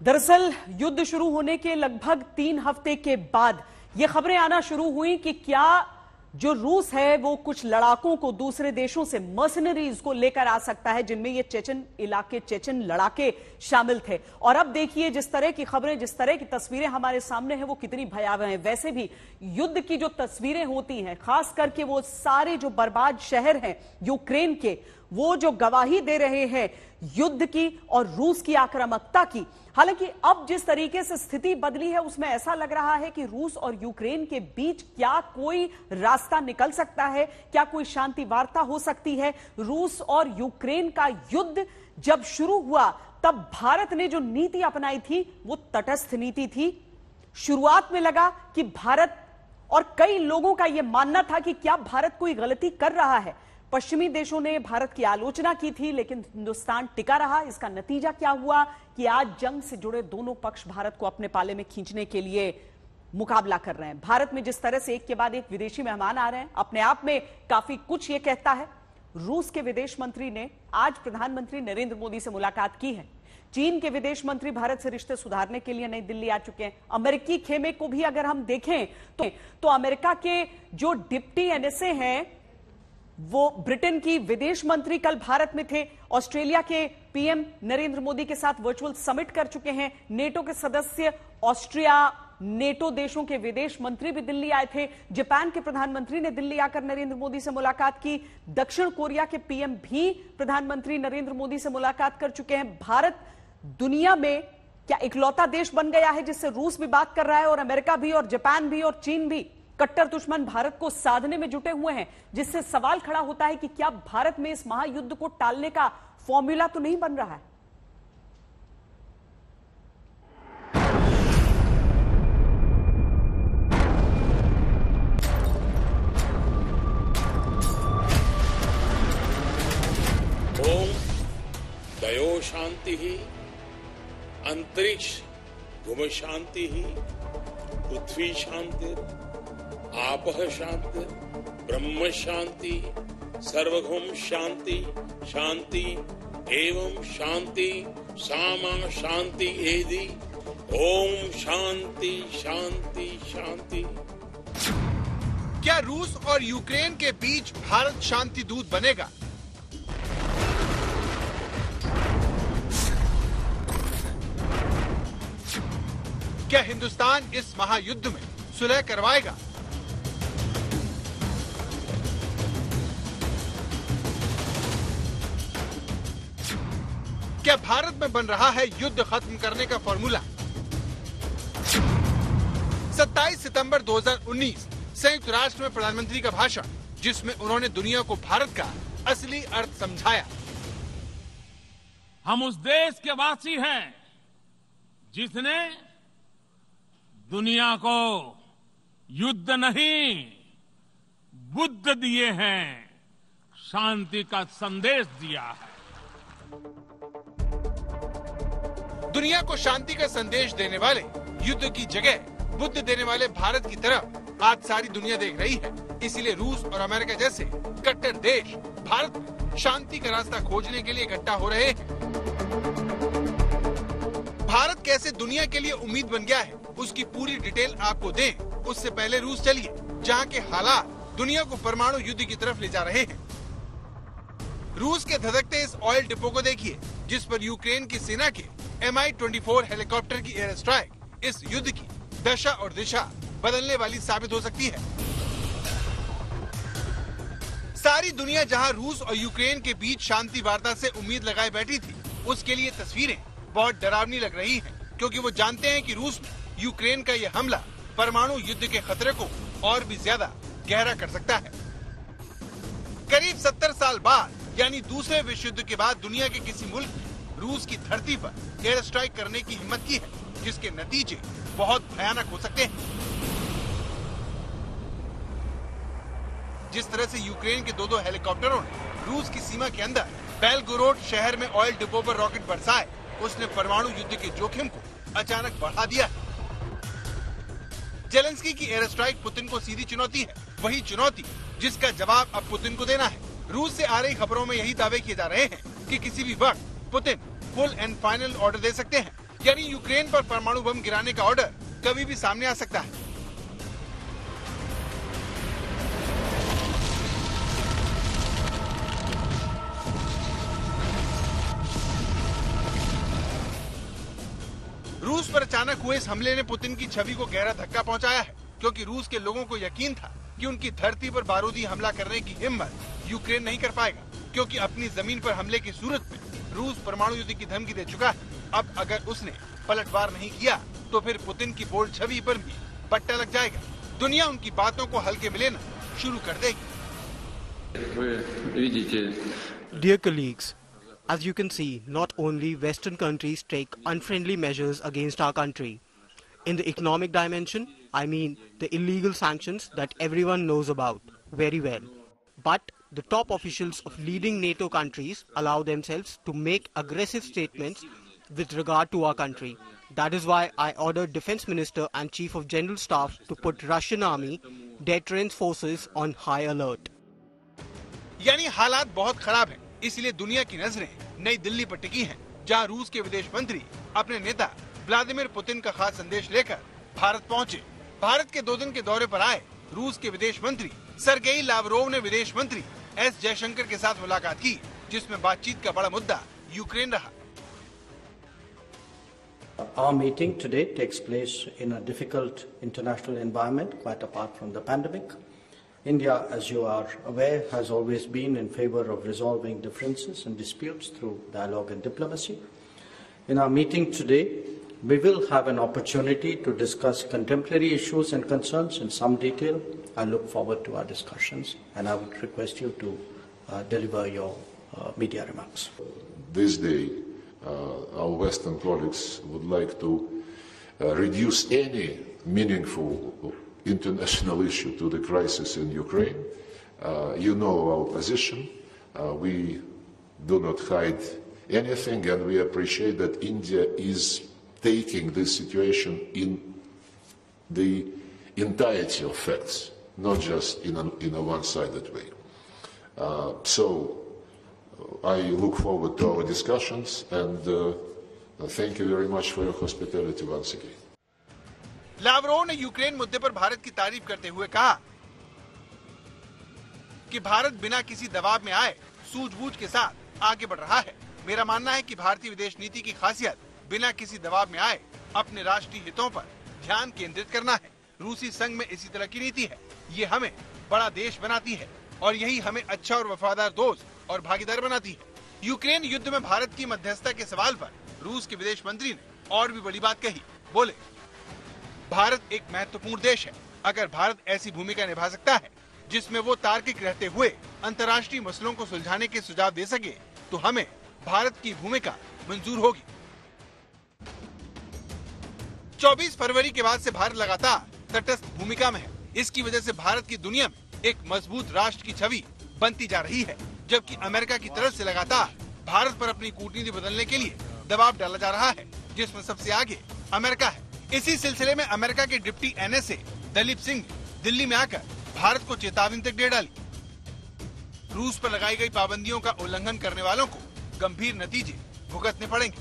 दरअसल युद्ध शुरू होने के लगभग 3 हफ्ते के बाद ये खबरें आना शुरू हुई कि क्या जो रूस है वो कुछ लड़ाकों को दूसरे देशों से मर्सनरीज को लेकर आ सकता है, जिनमें ये चेचन लड़ाके शामिल थे। और अब देखिए जिस तरह की खबरें, जिस तरह की तस्वीरें हमारे सामने हैं वो कितनी भयावह हैं। वैसे भी युद्ध की जो तस्वीरें होती हैं, खास करके वो सारे जो बर्बाद शहर हैं यूक्रेन के, वो जो गवाही दे रहे हैं युद्ध की और रूस की आक्रामकता की। हालांकि अब जिस तरीके से स्थिति बदली है उसमें ऐसा लग रहा है कि रूस और यूक्रेन के बीच क्या कोई रास्ता निकल सकता है, क्या कोई शांति वार्ता हो सकती है। रूस और यूक्रेन का युद्ध जब शुरू हुआ तब भारत ने जो नीति अपनाई थी वो तटस्थ नीति थी। शुरुआत में लगा कि भारत, और कई लोगों का यह मानना था कि क्या भारत कोई गलती कर रहा है। पश्चिमी देशों ने भारत की आलोचना की थी, लेकिन हिंदुस्तान टिका रहा। इसका नतीजा क्या हुआ कि आज जंग से जुड़े दोनों पक्ष भारत को अपने पाले में खींचने के लिए मुकाबला कर रहे हैं। भारत में जिस तरह से एक के बाद एक विदेशी मेहमान आ रहे हैं, अपने आप में काफी कुछ ये कहता है। रूस के विदेश मंत्री ने आज प्रधानमंत्री नरेंद्र मोदी से मुलाकात की है। चीन के विदेश मंत्री भारत से रिश्ते सुधारने के लिए नई दिल्ली आ चुके हैं। अमेरिकी खेमे को भी अगर हम देखें तो अमेरिका के जो डिप्टी एनएसए हैं, वो ब्रिटेन की विदेश मंत्री कल भारत में थे। ऑस्ट्रेलिया के पीएम नरेंद्र मोदी के साथ वर्चुअल समिट कर चुके हैं। नेटो के सदस्य ऑस्ट्रिया, नेटो देशों के विदेश मंत्री भी दिल्ली आए थे। जापान के प्रधानमंत्री ने दिल्ली आकर नरेंद्र मोदी से मुलाकात की। दक्षिण कोरिया के पीएम भी प्रधानमंत्री नरेंद्र मोदी से मुलाकात कर चुके हैं। भारत दुनिया में क्या इकलौता देश बन गया है जिससे रूस भी बात कर रहा है और अमेरिका भी और जापान भी और चीन भी कट्टर दुश्मन भारत को साधने में जुटे हुए हैं, जिससे सवाल खड़ा होता है कि क्या भारत में इस महायुद्ध को टालने का फॉर्मूला तो नहीं बन रहा है। ओम दयो शांति ही, अंतरिक्ष भूमि शांति ही, पृथ्वी शांति, आपः शांति, ब्रह्म शांति, सर्वभौम शांति, शांति एवं शांति, सामा शांति एदि। ओम शांति शांति शांति। क्या रूस और यूक्रेन के बीच भारत शांति दूत बनेगा? क्या हिंदुस्तान इस महायुद्ध में सुलह करवाएगा? क्या भारत में बन रहा है युद्ध खत्म करने का फॉर्मूला? 27 सितंबर 2019 संयुक्त राष्ट्र में प्रधानमंत्री का भाषण, जिसमें उन्होंने दुनिया को भारत का असली अर्थ समझाया। हम उस देश के वासी हैं जिसने दुनिया को युद्ध नहीं, बुद्ध दिए हैं, शांति का संदेश दिया है। दुनिया को शांति का संदेश देने वाले युद्ध की जगह बुद्ध देने वाले भारत की तरफ आज सारी दुनिया देख रही है। इसीलिए रूस और अमेरिका जैसे कट्टर देश भारत में शांति का रास्ता खोजने के लिए इकट्ठा हो रहे हैं। भारत कैसे दुनिया के लिए उम्मीद बन गया है, उसकी पूरी डिटेल आपको दें, उससे पहले रूस चलिए, जहां के हालात दुनिया को परमाणु युद्ध की तरफ ले जा रहे हैं। रूस के धधकते इस ऑयल डिपो को देखिए, जिस पर यूक्रेन की सेना के Mi-24 हेलीकॉप्टर की एयर स्ट्राइक इस युद्ध की दशा और दिशा बदलने वाली साबित हो सकती है। सारी दुनिया जहां रूस और यूक्रेन के बीच शांति वार्ता से उम्मीद लगाए बैठी थी, उसके लिए तस्वीरें बहुत डरावनी लग रही हैं, क्योंकि वो जानते हैं कि रूस में यूक्रेन का ये हमला परमाणु युद्ध के खतरे को और भी ज्यादा गहरा कर सकता है। करीब 70 साल बाद यानी दूसरे विश्व युद्ध के बाद दुनिया के किसी मुल्क ने रूस की धरती पर एयर स्ट्राइक करने की हिम्मत की है, जिसके नतीजे बहुत भयानक हो सकते हैं। जिस तरह से यूक्रेन के दो हेलीकॉप्टरों ने रूस की सीमा के अंदर बेलगोरोड शहर में ऑयल डिपो पर रॉकेट बरसाए, उसने परमाणु युद्ध के जोखिम को अचानक बढ़ा दिया है। जेलेंस्की की एयर स्ट्राइक पुतिन को सीधी चुनौती है, वही चुनौती जिसका जवाब अब पुतिन को देना है। रूस से आ रही खबरों में यही दावे किए जा रहे हैं कि किसी भी वक्त Putin full and final order दे सकते हैं। यानी यूक्रेन पर परमाणु बम गिराने का ऑर्डर कभी भी सामने आ सकता है। रूस पर अचानक हुए इस हमले ने पुतिन की छवि को गहरा धक्का पहुंचाया है, क्योंकि रूस के लोगों को यकीन था कि उनकी धरती पर बारूदी हमला करने की हिम्मत यूक्रेन नहीं कर पाएगा, क्योंकि अपनी जमीन पर हमले की सूरत में रूस परमाणु युद्ध की धमकी दे चुका है। अब अगर उसने पलटवार नहीं किया तो फिर पुतिन की बोल्ड छवि पर भी पट्टा लग जाएगा। दुनिया उनकी बातों को हल्के में लेना शुरू कर देगी। Dear colleagues, as you can see, not only Western countries take unfriendly measures against our country. In the economic dimension, I mean the illegal sanctions that everyone knows about very well. But the top officials of leading NATO countries allow themselves to make aggressive statements with regard to our country. That is why I ordered Defense Minister and Chief of General Staff to put Russian Army deterrence forces on high alert. यानी हालात बहुत खराब हैं, इसलिए दुनिया की नजरें नई दिल्ली पर टिकी हैं, जहां रूस के विदेश मंत्री अपने नेता व्लादिमीर पुतिन का खास संदेश लेकर भारत पहुंचे। भारत के 2 दिन के दौरे पर आए रूस के विदेश मंत्री सर्गेई लावरोव ने विदेश मंत्री एस जयशंकर के साथ मुलाकात की, जिसमें बातचीत का बड़ा मुद्दा यूक्रेन रहा। Our meeting today takes place in a difficult international environment, quite apart from the pandemic. India, as you are aware, has always been in favor of resolving differences and disputes through dialogue and diplomacy. In our meeting today, we will have an opportunity to discuss contemporary issues and concerns in some detail. I look forward to our discussions, and I would request you to deliver your media remarks. This day, our Western colleagues would like to reduce any meaningful international issue to the crisis in Ukraine. You know our position. We do not hide anything, and we appreciate that India is taking this situation in the entirety of facts, not just in a one-sided way. So I look forward to our discussions, and thank you very much for your hospitality once again. Lavrov ने Ukraine मुद्दे पर भारत की तारीफ करते हुए कहा कि भारत बिना किसी दबाव में आए सूझबूझ के साथ आगे बढ़ रहा है। मेरा मानना है कि भारतीय विदेश नीति की खासियत बिना किसी दबाव में आए अपने राष्ट्रीय हितों पर ध्यान केंद्रित करना है। रूसी संघ में इसी तरह की नीति है। ये हमें बड़ा देश बनाती है और यही हमें अच्छा और वफादार दोस्त और भागीदार बनाती है। यूक्रेन युद्ध में भारत की मध्यस्थता के सवाल पर रूस के विदेश मंत्री ने और भी बड़ी बात कही। बोले, भारत एक महत्वपूर्ण देश है। अगर भारत ऐसी भूमिका निभा सकता है जिसमें वो तार्किक रहते हुए अंतर्राष्ट्रीय मसलों को सुलझाने के सुझाव दे सके, तो हमें भारत की भूमिका मंजूर होगी। 24 फरवरी के बाद से भारत लगातार तटस्थ भूमिका में है। इसकी वजह से भारत की दुनिया में एक मजबूत राष्ट्र की छवि बनती जा रही है, जबकि अमेरिका की तरफ से लगातार भारत पर अपनी कूटनीति बदलने के लिए दबाव डाला जा रहा है, जिसमें सबसे आगे अमेरिका है। इसी सिलसिले में अमेरिका के डिप्टी NSA दलीप सिंह दिल्ली में आकर भारत को चेतावनी तक दे डाली। रूस पर लगाई गई पाबंदियों का उल्लंघन करने वालों को गंभीर नतीजे भुगतने पड़ेंगे।